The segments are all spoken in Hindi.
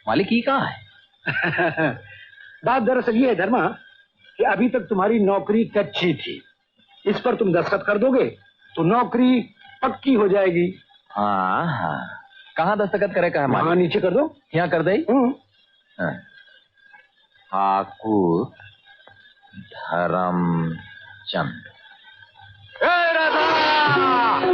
मालिक ये कहाँ है? बात दरअसल ये है धर्मा कि अभी तक तुम्हारी नौकरी कच्ची थी। इस पर तुम दस्तखत कर दोगे तो नौकरी पक्की हो जाएगी। हाँ हाँ, कहाँ दस्तखत करे? कहा वहां नीचे कर दो। यहाँ कर दे। ठाकुर धर्मचंद। राधा,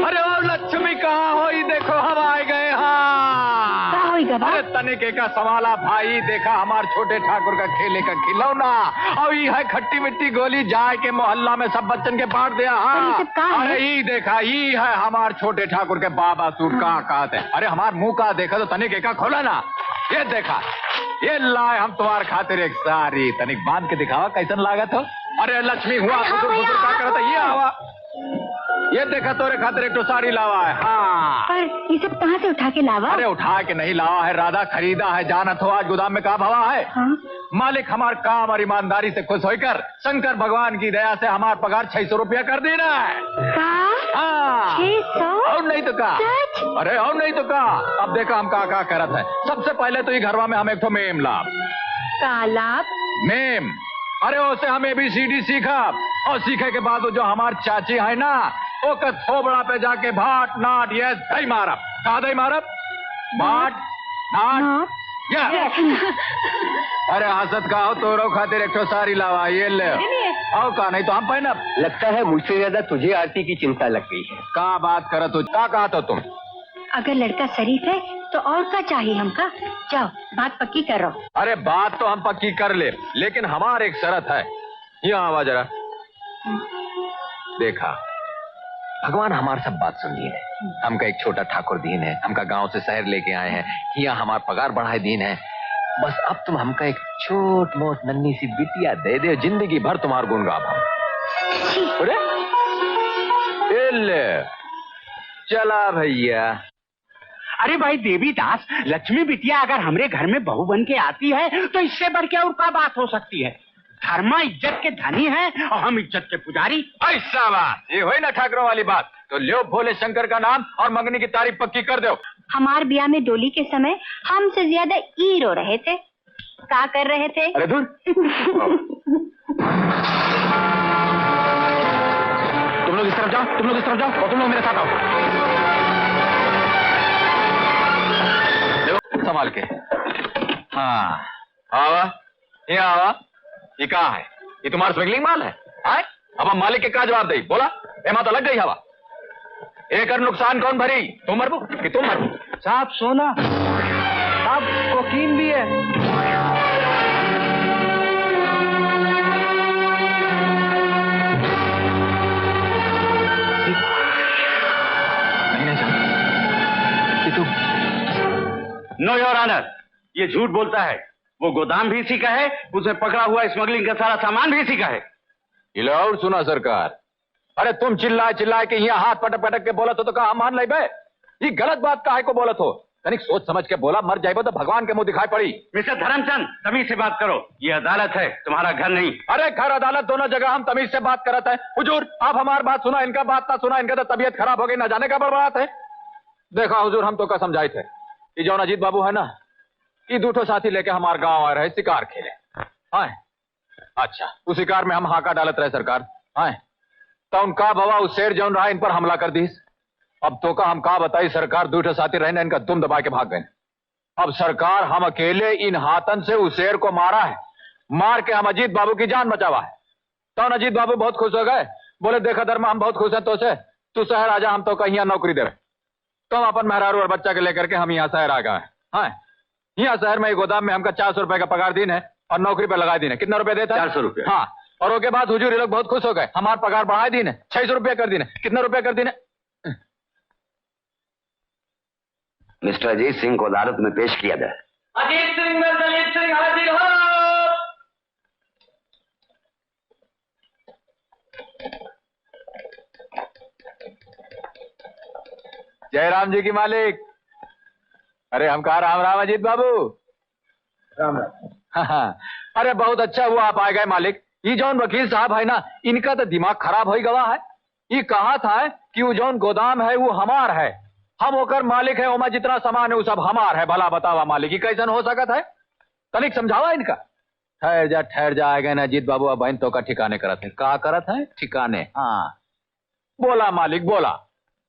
अरे और लक्ष्मी कहाँ हो? देखो हम आ गए। हाँ अरे तनिके का सवाला भाई, देखा हमार छोटे ठाकुर का खेले का खिलौना और ये है खट्टी मिट्टी गोली जाए के मोहल्ला में सब बच्चन के बांट दिया। हाँ अरे ये देखा, ये है हमार छोटे ठाकुर के बाबा सूट कहाँ कहते हैं। अरे हमार मुंह का देखा तो तनिके का खोला ना। ये देखा, ये लाए हम तुम्हारे खातिर एक सारी, तनिक बांध के दिखावा कैसन लागत हो। अरे लक्ष्मी हुआ बुजुर्ग का करता, ये आवा, ये देखा तोरे खातिर एक तो साड़ी लावा है। हाँ पर ये सब कहाँ से उठा के लावा? अरे उठा के नहीं लावा है राधा, खरीदा है। जानत हो आज गोदाम में कहाँ भवा है? हाँ? मालिक हमार काम और ईमानदारी से खुश होकर शंकर भगवान की दया से हमार पगार 600 रुपया कर देना है। हाँ 600? और नहीं तो का। अरे और नहीं तो का। अब देखा हम का करत है। सबसे पहले तो ये घरवा में हम एक तो मेम लाभ। मेम, अरे उससे हम ABCD सीखा और सीखे के बाद जो हमार चाची है ना, वो का थोबड़ा पे जाके भाट नाट ये दही मारब। कहा दही मारब? भाट नाट यस। अरे हसत का हो तोरो खातिर एक सारी लावा, ये ले आओ। का नहीं तो हम पहनब। लगता है मुझसे ज्यादा तुझे आरती की चिंता लग गई है। का बात करत हो? का कहा तो तुम? अगर लड़का शरीफ है तो और क्या चाहिए हमका? जाओ बात पक्की करो। अरे बात तो हम पक्की कर ले, लेकिन हमार एक शर्त है। यहाँ आवा जरा। देखा भगवान हमार सब बात सुन ली है। हमका एक छोटा ठाकुर दीन है, हमका गांव से शहर लेके आए हैं, यहाँ हमार पगार बढ़ाए दीन है। बस अब तुम हमका एक छोट मोट नन्ही सी बिटिया दे दे, जिंदगी भर तुम्हार गुण गाब हम। अरे चला भैया। अरे भाई देवीदास, लक्ष्मी बिटिया अगर हमरे घर में बहू बन के आती है तो इससे बढ़ के और क्या बात हो सकती है? धर्मा इज्जत के धनी है और हम इज्जत के पुजारी। ऐसा बात ये हुई ना ठाकरों वाली बात। तो लो भोले शंकर का नाम और मंगनी की तारीफ पक्की कर दो। हमार ब्याह में डोली के समय हमसे ज्यादा ई रो रहे थे। क्या कर रहे थे? अरे दूर। तुम लोग इस तरफ जाओ, तुम लोग इस तरफ जाओ और तुम लोग मेरे साथ आओ। संभाल के। हाँ आवा, ये आवा। ये कहाँ है? ये तुम्हारा स्मगलिंग माल है? आए? अब हम मालिक के का जवाब दे? बोला एमा तो लग गई हवा। एक नुकसान कौन भरी? तुम मरबू कि तुम मरबू? साहब सोना, साहब कोकीन भी है। नहीं तुम। नो योर ऑनर, ये झूठ बोलता है। वो गोदाम भी इसी का है, उसे पकड़ा हुआ स्मगलिंग का सारा सामान भी इसी का है। ये और सुना सरकार, अरे तुम चिल्लाए चिल्लाए के यहाँ हाथ पटक पटक के बोलत हो तो कहा मान ले बे? ये गलत बात काहे को बोलत हो? तनिक सोच समझ के बोला, मर जाइबो तो भगवान के मुंह दिखाई पड़ी। मिस्टर धर्मचंद, तमीज से बात करो, ये अदालत है, तुम्हारा घर नहीं। अरे घर अदालत दोनों जगह हम तमीज से बात करते हैं। हुजूर आप हमारी बात सुना, इनका बात ना सुना, इनका तो तबीयत खराब हो गई, ना जाने का बर्बाद है। देखा हुजूर, हम तो का समझाए थे कि जो अजीत बाबू है ना, ये दूठो साथी लेके हमारे गांव आ रहे शिकार खेले। हाँ अच्छा, उस शिकार में हम हाका डालत रहे सरकार। हाँ तो उनका भवा उस शेर जौन रहा इन पर हमला कर दी। अब तो का हम का बताई सरकार, दूठो साथी रहने इनका दुम दबा के भाग गए। अब सरकार हम अकेले इन हाथन से उस शेर को मारा है, मार के हम अजीत बाबू की जान बचावा है। तो अजीत बाबू बहुत खुश हो गए, बोले देखा धर्मा हम बहुत खुश हैं तो से, तू शहर आजा, हम तो कहीं यहाँ नौकरी दे रहे। तो हम अपन मेहरारू और बच्चा के लेकर के हम यहाँ शहर आ गए। हाँ यहाँ शहर में गोदाम में हमका 400 रुपए का पगार दिन है और नौकरी पे लगा दी है। कितना रुपए देता है? 400 रुपए। हाँ और उसके बाद हुजूर ये लोग बहुत खुश हो गए, हमारा पगार बढ़ाए दी है, 600 रुपया कर दी है। कितना रुपया कर दी है? मिस्टर अजीत सिंह को अदालत में पेश किया जाए। अजीत सिंह में दलित सिंह हाजिर हो। जयराम जी की मालिक। अरे हम कहा राम राम अजीत बाबू। राम राम। हाँ अरे बहुत अच्छा हुआ आप आ गए मालिक। ये जौन वकील साहब है ना, इनका तो दिमाग खराब हो गवा है। ये कहा था कि वो जौन गोदाम है वो हमार है, हम होकर मालिक है, ओमा जितना सामान है वो सब हमार है। भला बतावा मालिक ही कैसन हो सकत है? तनिक समझावा इनका। ठहर जा आएगा ना अजीत बाबू। अब बहन तो का ठिकाने करत है। का करत है? ठिकाने। हाँ बोला मालिक बोला।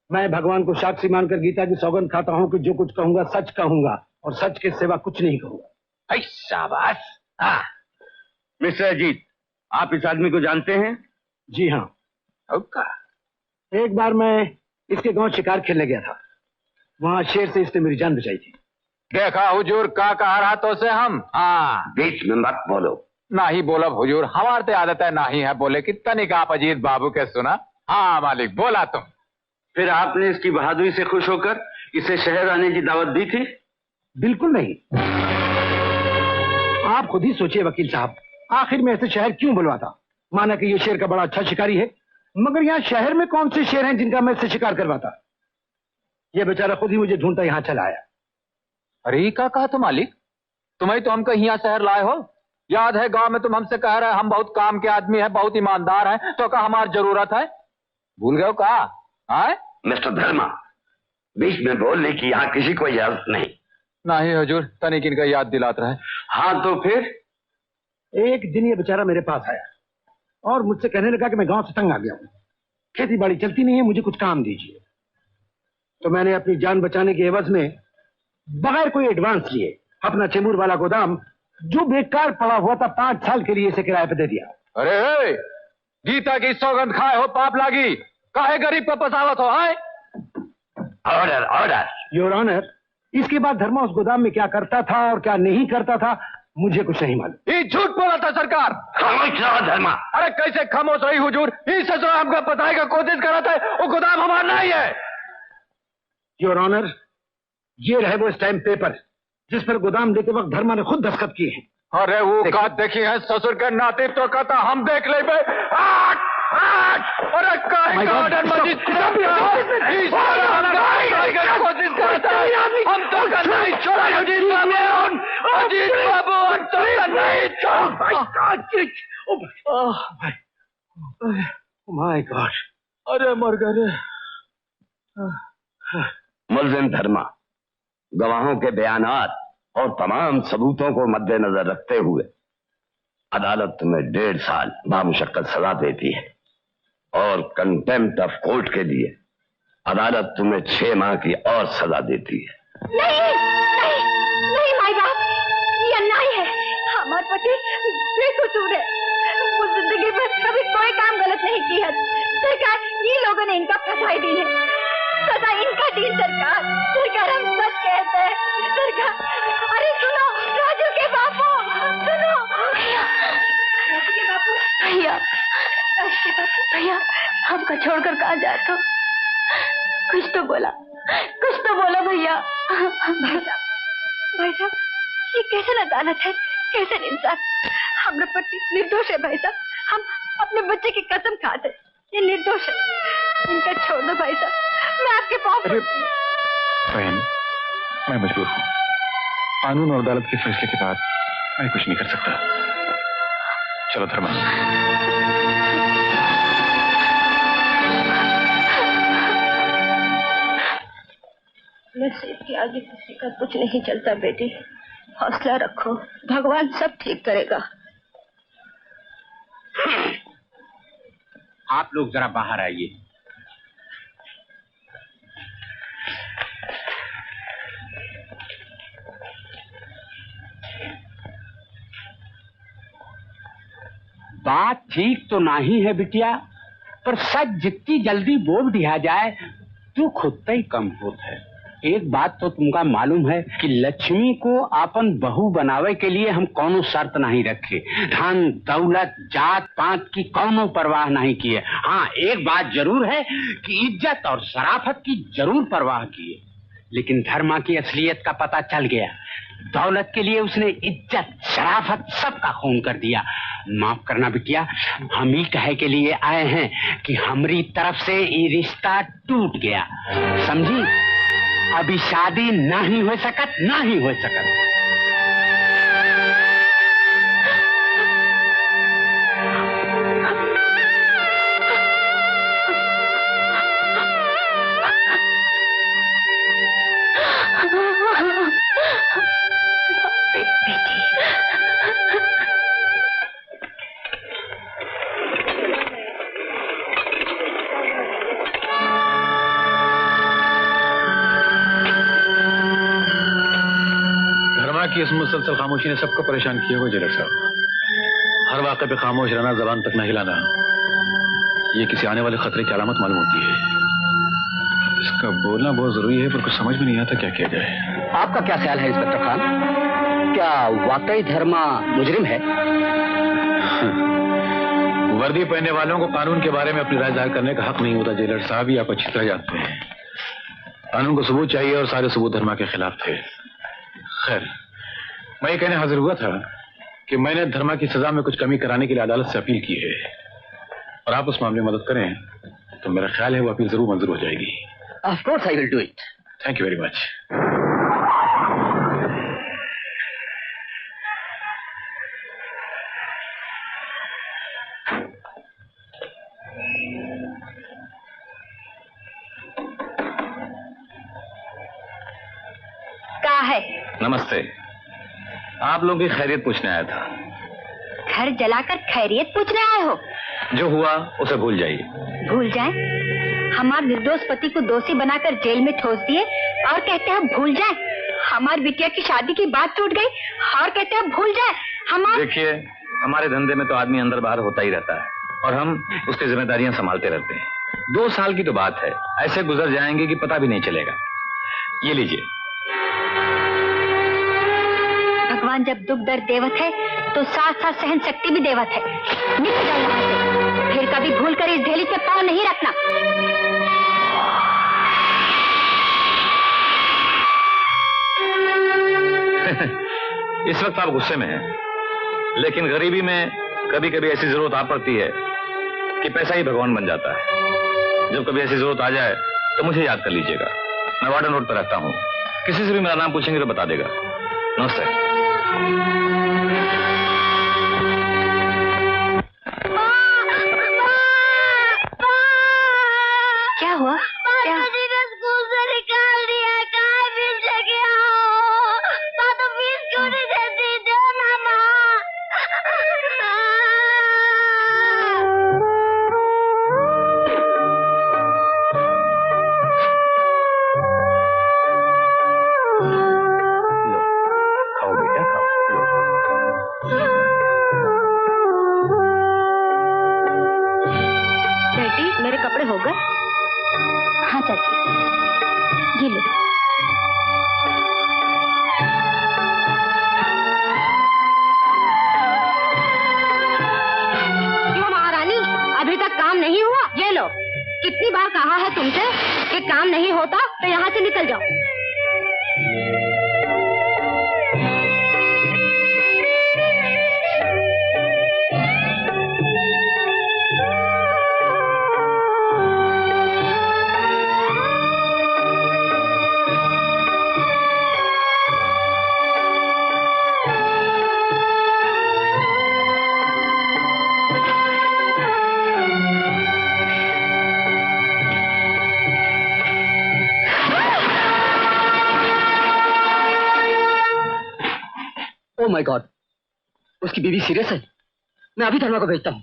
मैं भगवान को साक्षी मानकर गीता की सौगंध खाता हूं कि जो कुछ कहूंगा सच कहूंगा और सच के सिवा कुछ नहीं कहूंगा। शाबाश। हाँ मिस्टर अजीत, आप इस आदमी को जानते हैं? जी हाँ। एक बार मैं इसके गांव शिकार खेलने गया था। वहां शेर से इसने मेरी जान बचाई थी। देखा हुजूर का कहा रहा तो से हम। हाँ बीच में मत बोलो। ना ही बोलब हुजूर, हमारे तो आदत है ना ही है बोले। कितना निकाह आप अजीत बाबू के सुना। हाँ मालिक बोला तुम। फिर आपने इसकी बहादुरी से खुश होकर इसे शहर आने की दावत दी थी? बिल्कुल नहीं। आप खुद ही सोचिए वकील साहब, आखिर में ऐसे शहर क्यों बुलवाता? माना कि ये शेर का बड़ा अच्छा शिकारी है, मगर यहाँ शहर में कौन से शेर हैं जिनका मैं इससे शिकार करवाता? ये बेचारा खुद ही मुझे ढूंढता यहाँ चला आया। अरे का कहा तो मालिक, तुम्हें तो हमको यहाँ शहर लाए हो। याद है गांव में तुम हमसे कह रहे हम बहुत काम के आदमी है, बहुत ईमानदार हैं, तो कहा हमारी जरूरत है। भूल गए हो कहा? मिस्टर धर्मा, बीच में बोलने की यहाँ किसी को इजाजत नहीं। नहीं हुजूर, तनिक इनका याद दिलाते रहे। हाँ तो फिर? एक दिन ये बेचारा मेरे पास आया और मुझसे कहने लगा कि मैं गांव से तंग आ गया हूं, खेती बाड़ी चलती नहीं है, मुझे कुछ काम दीजिए। तो मैंने अपनी जान बचाने के एवज में बगैर कोई एडवांस लिए अपना चेंबूर वाला गोदाम जो बेकार पड़ा हुआ था 5 साल के लिए इसे किराए पे दे दिया। अरे गीता की सौगंध खाए हो पाप लागी, काहे गरीब पे पसावत हो? Order order. योर ऑनर, इसके बाद धर्मा उस गोदाम में क्या करता था और क्या नहीं करता था मुझे कुछ नहीं मालूम। ये झूठ बोला था सरकार। खामोश रहो धर्मा। अरे कैसे खामोश रही हुजूर? इस हमको बताने का कोशिश कर रहा था, वो गोदाम हमारा नहीं है। योर ऑनर, ये रहे वो स्टैम्प पेपर जिस पर गोदाम देते वक्त धर्मा ने खुद दस्तखत किए हैं। अरे वो का देखी है ससुर के नाते तो कहता हम देख ले बे। अरे काहे का ऑर्डर मस्जिद कोशिश करता है, हम तो का नहीं छोड़ा। अजीत बाबू, अजीत बाबू, हम तो का नहीं छोड़ा। माय गॉड, अरे मर गए। मुल्जिम धर्मा, गवाहों के बयानात और तमाम सबूतों को मद्देनजर रखते हुए अदालत तुम्हें 1.5 साल बामुशक्कत सजा देती है और कंटेम्प्ट ऑफ कोर्ट के लिए अदालत तुम्हें 6 माह की और सजा देती है। नहीं नहीं नहीं माई बाप, ये अन्याय है। हमारे पति बेकसूर है, वो जिंदगी में कभी कोई काम गलत नहीं की है। सरकार ये लोगों ने इनका फसाई दी है, सजा इनका दी। सरकार सरकार हम सच कहते हैं। सरकार अरे सुनो, राजू के बापू सुनो। भैया, राजू के बापू, भैया, राजू के बापू, भैया हमको छोड़कर कहाँ जाते हो? कुछ तो बोला भैया। भाई साहब ये कैसे नदानत है, कैसे इंसान। हमारे पति निर्दोष है भाई साहब, हम अपने बच्चे की कसम खाते, ये निर्दोष है। इनका छोड़ दो भाई साहब, मैं आपके पाँव। बहन, मैं मजबूर हूँ। कानून और अदालत के फैसले के बाद मैं कुछ नहीं कर सकता। चलो धर्मा। नसीब के आगे किसी का कुछ नहीं चलता बेटी, हौसला रखो, भगवान सब ठीक करेगा। आप लोग जरा बाहर आइए। बात ठीक तो नहीं है बिटिया, पर सच जितनी जल्दी बोल दिया जाए तो खुद ही कम होता है। एक बात तो तुमका मालूम है कि लक्ष्मी को अपन बहू बनावे के लिए हम कोनो शर्त नहीं रखे, धन दौलत जात पात की कोनो परवाह नहीं किए। हाँ एक बात जरूर है कि इज्जत और शराफत की जरूर परवाह किए, लेकिन धर्मा की असलियत का पता चल गया। दौलत के लिए उसने इज्जत शराफत सबका खून कर दिया। माफ करना बिटिया, हम ही कहे के लिए आए हैं कि हमारी तरफ से ये रिश्ता टूट गया, समझी? अभी शादी नहीं हो सकत, नहीं हो सकत। धर्मा की इस मुसलसल खामोशी ने सबको परेशान किया हुआ जेलर साहब। हर वाक़े पे खामोश रहना, जबान तक न हिलाना, ये किसी आने वाले खतरे की अलामत मालूम होती है। इसका बोलना बहुत जरूरी है, पर कुछ समझ में नहीं आता क्या किया जाए। आपका क्या ख्याल है इंस्पेक्टर खान? क्या वाकई धर्मा मुजरिम है? वर्दी पहनने वालों को कानून के बारे में अपनी राय जाहिर करने का हक नहीं होता जेलर साहब, ये आप अच्छी तरह जानते हैं। कानून को सबूत चाहिए और सारे सबूत धर्मा के खिलाफ थे। खैर, मैं ये कहने हाजिर हुआ था कि मैंने धर्मा की सजा में कुछ कमी कराने के लिए अदालत से अपील की है, और आप उस मामले में मदद करें तो मेरा ख्याल है वो अपील जरूर मंजूर हो जाएगी। Of course I will do it. Thank you very much. क्या है? नमस्ते, आप लोगों की खैरियत पूछने आया था। घर जलाकर खैरियत पूछने आए हो? जो हुआ उसे भूल जाइए। भूल जाए? हमारे निर्दोष पति को दोषी बनाकर जेल में ठोस दिए और कहते हैं भूल जाए। हमारी बिटिया की शादी की बात टूट गई और कहते हैं भूल जाए। हमारे देखिए, हमारे धंधे में तो आदमी अंदर बाहर होता ही रहता है और हम उसकी जिम्मेदारियां संभालते रहते हैं। 2 साल की तो बात है, ऐसे गुजर जाएंगे कि पता भी नहीं चलेगा। ये लीजिए। भगवान जब दुख दर्द देवत है तो साथ साथ सहन शक्ति भी देवत है। निकल जाओ यहाँ से, फिर कभी भूल कर इस ढेली पे पाँव नहीं रखना। इस वक्त आप गुस्से में हैं, लेकिन गरीबी में कभी कभी ऐसी जरूरत आ पड़ती है कि पैसा ही भगवान बन जाता है। जब कभी ऐसी जरूरत आ जाए तो मुझे याद कर लीजिएगा। मैं वार्डन रोड पर रहता हूँ, किसी से भी मेरा नाम पूछेंगे तो बता देगा। नमस्ते। क्या हुआ? क्या? मुझे तो स्कूल से निकाल दिया। कहाँ फीस लेके आओ? माँ तो फीस क्यों नहीं देती? दो ना माँ। लो, खाओ बेटा, खाओ। बेटी, मेरे कपड़े हो गए? हाँ चाची, ये लो। क्यों महारानी, अभी तक काम नहीं हुआ? ये लो। कितनी बार कहा है तुमसे कि काम नहीं होता तो यहाँ से निकल जाओ। ओह माय गॉड, उसकी बीवी सीरियस है। मैं अभी धर्मा को भेजता हूँ।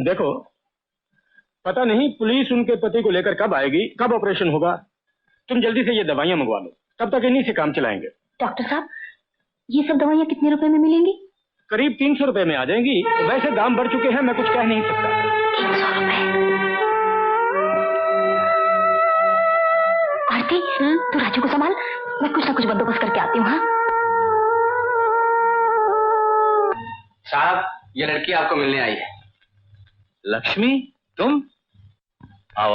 देखो, पता नहीं पुलिस उनके पति को लेकर कब आएगी, कब ऑपरेशन होगा। तुम जल्दी से ये दवाइयां मंगवा लो, तब तक इन्हीं से काम चलाएंगे। डॉक्टर साहब, ये सब दवाइयाँ कितने रुपए में मिलेंगी? करीब 300 रुपए में आ जाएंगी। वैसे दाम बढ़ चुके हैं, मैं कुछ कह नहीं सकता। 300 रुपए? आरती, तू राजू को संभाल, मैं कुछ ना कुछ बंदोबस्त करके आती हूँ। हाँ साहब, ये लड़की आपको मिलने आई है। लक्ष्मी, तुम?